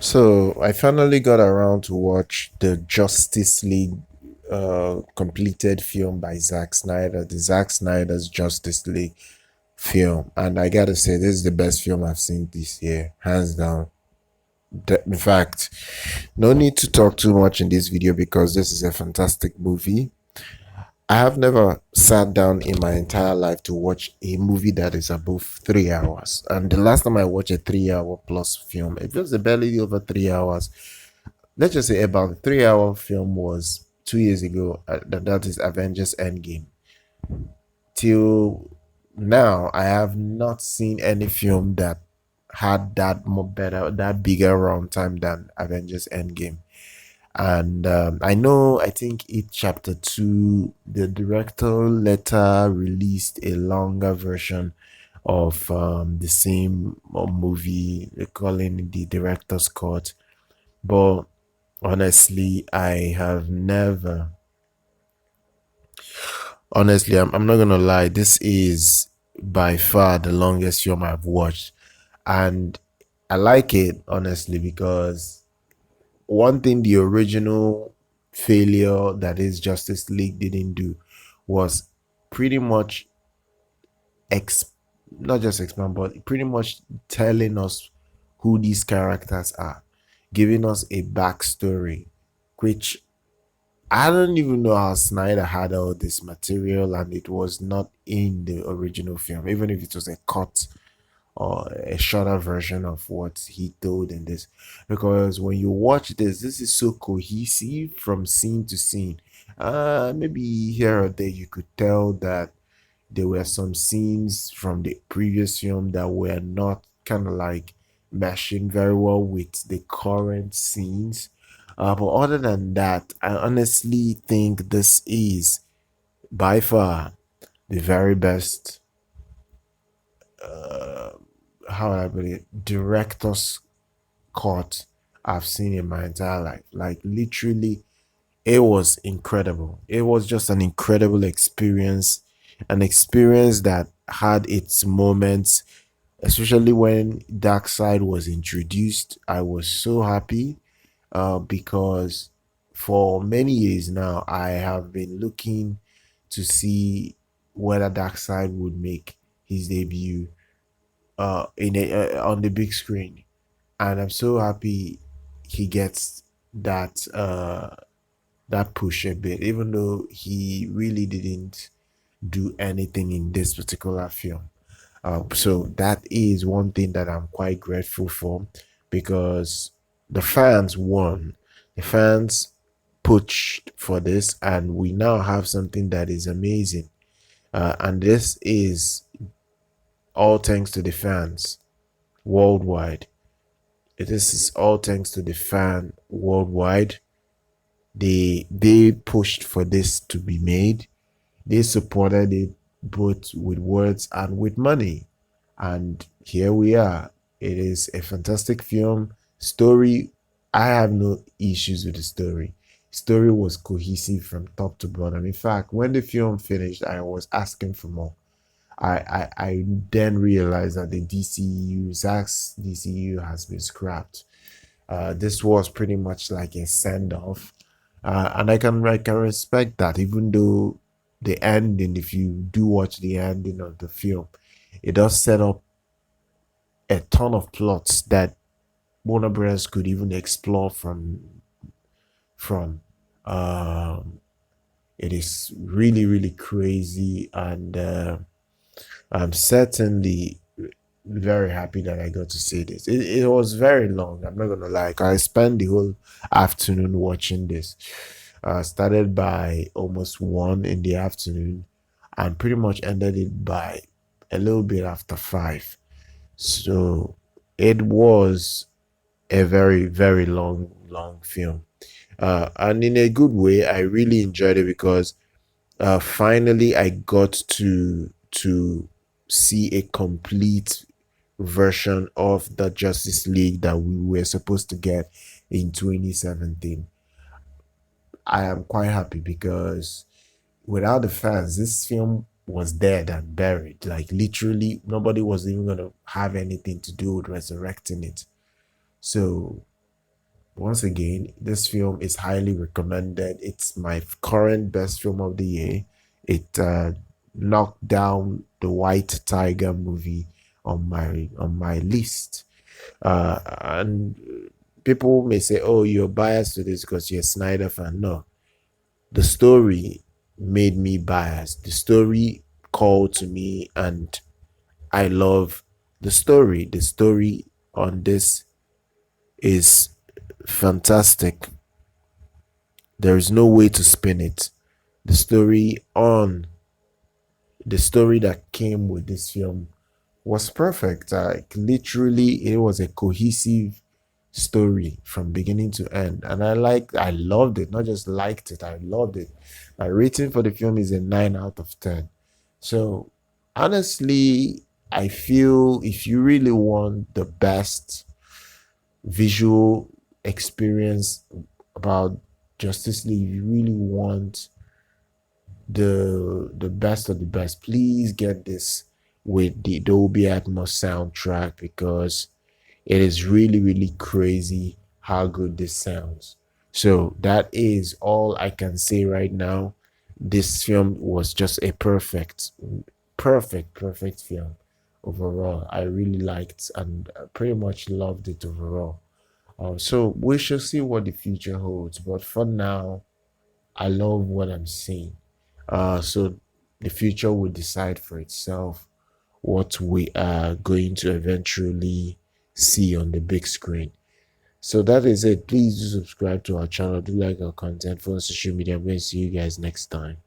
So I finally got around to watch the Justice League completed film by Zack Snyder, the Zack Snyder's Justice League film. And I gotta say, this is the best film I've seen this year, hands down. In fact, no need to talk too much in this video because this is a fantastic movie. I have never sat down in my entire life to watch a movie that is above 3 hours. And the last time I watched a 3 hour plus film, it was barely over 3 hours. Let's just say about a 3 hour film was 2 years ago. That is Avengers Endgame. Till now, I have not seen any film that had that bigger runtime than Avengers Endgame. And I think in chapter 2, the director later released a longer version of the same movie, calling it the director's cut. But honestly, I'm not gonna lie, this is by far the longest film I've watched. And I like it, honestly, because one thing the original failure that is Justice League didn't do was pretty much not just expand, but pretty much telling us who these characters are, giving us a backstory, which I don't even know how Snyder had all this material and it was not in the original film, even if it was a cut or a shorter version of what he told in this. Because when you watch this is so cohesive from scene to scene. Maybe here or there you could tell that there were some scenes from the previous film that were not kind of like meshing very well with the current scenes. But other than that, I honestly think this is by far the very best how would I put it, director's cut I've seen in my entire life. Like literally, it was incredible. It was just an incredible experience, an experience that had its moments, especially when Dark Side was introduced. I was so happy because for many years now I have been looking to see whether Dark Side would make his debut on the big screen, and I'm so happy he gets that push a bit, even though he really didn't do anything in this particular film. So that is one thing that I'm quite grateful for, because the fans won. The fans pushed for this, and we now have something that is amazing. And this is all thanks to the fans worldwide. This is all thanks to the fan worldwide. They pushed for this to be made. They supported it both with words and with money. And here we are. It is a fantastic film. Story, I have no issues with the story. Story was cohesive from top to bottom. In fact, when the film finished, I was asking for more. I then realized that the DCU, Zack's DCU has been scrapped. This was pretty much like a send off, and I can respect that. Even though the ending, if you do watch the ending of the film, it does set up a ton of plots that Warner Bros. Could even explore from. Um, it is really crazy, and I'm certainly very happy that I got to see this. It was very long. I'm not gonna lie. I spent the whole afternoon watching this. Started by almost 1 in the afternoon, and pretty much ended it by a little bit after 5. So it was a very long film. And in a good way, I really enjoyed it because finally I got to see a complete version of the Justice League that we were supposed to get in 2017. I am quite happy because without the fans, this film was dead and buried. Like literally, nobody was even gonna have anything to do with resurrecting it. So once again, this film is highly recommended. It's my current best film of the year. It knocked down the White Tiger movie on my list. And people may say, "Oh, you're biased to this because you're a Snyder fan." No, the story made me biased. The story called to me, and I love the story. The story on this is fantastic. There is no way to spin it. The story on the story that came with this film was perfect. Like literally, it was a cohesive story from beginning to end, and I loved it. Not just liked it, I loved it. My rating for the film is a 9 out of 10. So honestly, I feel if you really want the best visual experience about Justice League, you really want the best of the best, please get this with the Dolby Atmos soundtrack, because it is really, really crazy how good this sounds. So that is all I can say right now. This film was just a perfect film overall. I really liked and pretty much loved it overall. So we shall see what the future holds. But for now, I love what I'm seeing. So the future will decide for itself what we are going to eventually see on the big screen. So that is it. Please do subscribe to our channel. Do like our content. Follow on social media. I'm going to see you guys next time.